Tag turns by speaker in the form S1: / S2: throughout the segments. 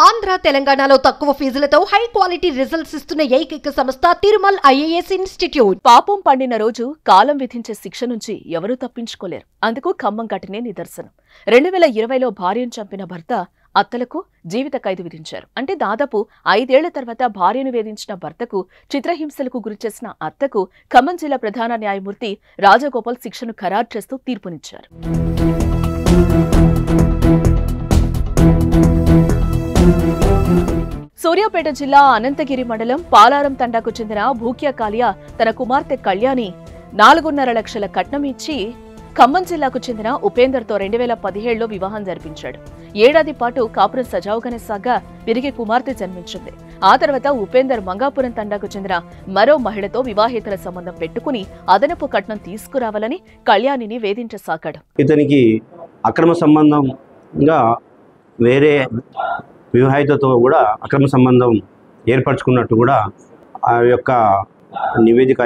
S1: ఆంధ్ర తెలంగాణలో తక్కువ ఫీజులతో high quality results ఇస్తున్న ఏకైక సంస్థ తిరుమల్ ఐఏఎస్ ఇన్స్టిట్యూట్.
S2: పాపం పండిన రోజు కాలం విధించే శిక్ష నుంచి ఎవరూ తప్పించుకోలేరు. అందుకు ఖమ్మం ఘటనే నిదర్శనం. 2020లో భార్యను చంపిన భర్త అత్తలకు జీవిత ఖైదు విధించారు. అంటే దాదాపు 5 ఏళ్ల తర్వాత భార్యను వేధించిన భర్తకు చిత్రహింసలకు గురిచేసిన అత్తకు ఖమ్మం జిల్లా ప్రధాన న్యాయమూర్తి రాజగోపాల్ శిక్షను ఖరారు చేస్తూ తీర్పునిచ్చారు. సూర్యాపేట జిల్లా అనంతగిరి మండలం పాలారం తండాకు చెందిన భూక్యా కాలియా తన కుమార్తె కళ్యాణి 4.5 లక్షల కట్నం ఇచ్చి ఖమ్మం జిల్లాకు చెందిన ఉపేందర్తో 2017లో వివాహం జరిపించాడు. ఏడాది పాటు కాపురం సజావుగానే సాగా వీరికి కుమార్తె జన్మించింది. ఆ తర్వాత ఉపేందర్ మంగాపురం తండాకు చెందిన మరో మహిళతో వివాహేతర సంబంధం పెట్టుకుని అదనపు కట్నం తీసుకురావాలని కళ్యాణిని వేధించసాగాడు.
S3: ఇతనికి అక్రమ సంబంధంగా వేరే వివాహితతో కూడా అక్రమ సంబంధం ఏర్పరచుకున్నట్టు కూడా ఆ యొక్క నివేదిక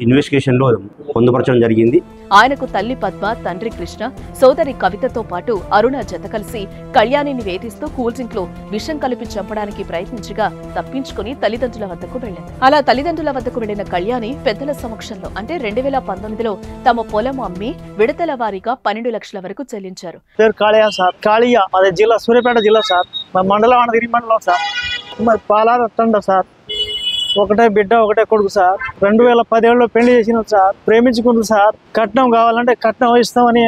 S3: ఇన్వెస్టిగేషన్లో పొందుపరచడం జరిగింది.
S2: ఆయనకు తల్లి పద్మ, తండ్రి కృష్ణ, సోదరి కవితతో పాటు అరుణ జత కలిసి కళ్యాణిని వేధిస్తూ కూల్డ్రింక్ లో విషం కలిపి చంపడానికి ప్రయత్నించగా తప్పించుకుని తల్లిదండ్రుల వద్దకు వెళ్లింది. అలా తల్లిదండ్రుల వద్దకు వెళ్లిన కళ్యాణి పెద్దల సమక్షంలో అంటే 2019లో తమ పొలం అమ్మి విడతల వారీగా 12 లక్షల వరకు చెల్లించారు.
S4: సూర్యాపేట జిల్లా సార్, మండలం అనంతగిరి మండలం సార్, పాలారం సార్, ఒకటే బిడ్డ ఒకటే కొడుకు సార్. 2017లో పెళ్లి చేసినాం సార్, ప్రేమించుకుంది సార్. కట్నం కావాలంటే కట్నం ఇస్తామని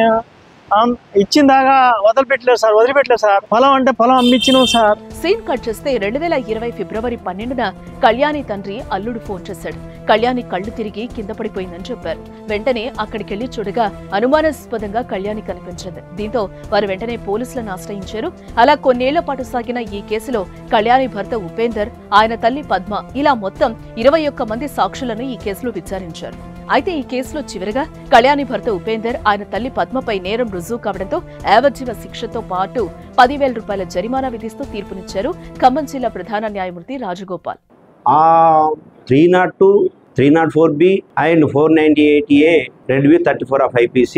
S4: ఇచ్చిన దాకా వదిలిపెట్టలేదు సార్. పొలం అంటే పొలం అమ్మిచ్చినాం సార్.
S2: సీన్ కట్ చేస్తే 2020 ఫిబ్రవరి 12న కళ్యాణి తండ్రి అల్లుడు ఫోన్ చేశాడు. కళ్యాణి కళ్లు తిరిగి కింద పడిపోయిందని చెప్పారు. వెంటనే అక్కడికెళ్లి చూడగా అనుమానాస్పదంగా కళ్యాణి కనిపించింది. దీంతో వారు వెంటనే పోలీసులను ఆశ్రయించారు. అలా కొన్నేళ్ల పాటు సాగిన ఈ కేసులో కళ్యాణి భర్త ఉపేందర్, ఆయన తల్లి పద్మ ఇలా మొత్తం 21 మంది సాక్షులను ఈ కేసులో విచారించారు. అయితే ఈ కేసులో చివరిగా కళ్యాణి భర్త ఉపేందర్, ఆయన తల్లి పద్మపై నేరం రుజువు కావడంతో యావజ్జీవ శిక్షతో పాటు 10,000 రూపాయల జరిమానా విధిస్తూ తీర్పునిచ్చారు ఖమ్మం జిల్లా ప్రధాన న్యాయమూర్తి Rajagopal.
S3: 302, 304B and 498A red with 34 of IPC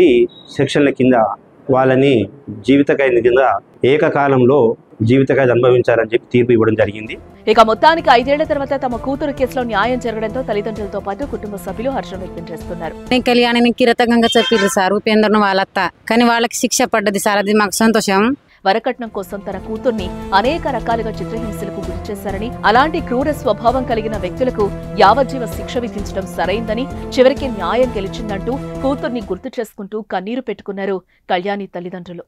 S3: సెక్షన్ల కింద వాళ్ళని జీవిత ఖైదు కింద ఏకకాలంలో జీవిత ఖైదు అనుభవించారని చెప్పి తీర్పు ఇవ్వడం జరిగింది.
S2: ఇక మొత్తానికి 5 ఏళ్ల తర్వాత తమ కూతురు కేసులో న్యాయం జరగడంతో తల్లిదండ్రులతో పాటు కుటుంబ సభ్యులు హర్షం వ్యక్తం చేస్తున్నారు.
S5: కళ్యాణిని కిరతకంగా చెప్పిర్రు సార్ ఉపేందర్ను వాళ్ళత్త, కానీ వాళ్ళకి శిక్ష పడ్డది సార్, అది మాకు సంతోషం.
S2: వరకట్నం కోసం తన కూతుర్ని అనేక రకాలుగా చిత్రహింసలకు గురిచేశారని, అలాంటి క్రూర స్వభావం కలిగిన వ్యక్తులకు యావజ్జీవ శిక్ష విధించడం సరైందని, చివరికి న్యాయం గెలిచిందంటూ కూతుర్ని గుర్తు చేసుకుంటూ కన్నీరు పెట్టుకున్నారు కళ్యాణి తల్లిదండ్రులు.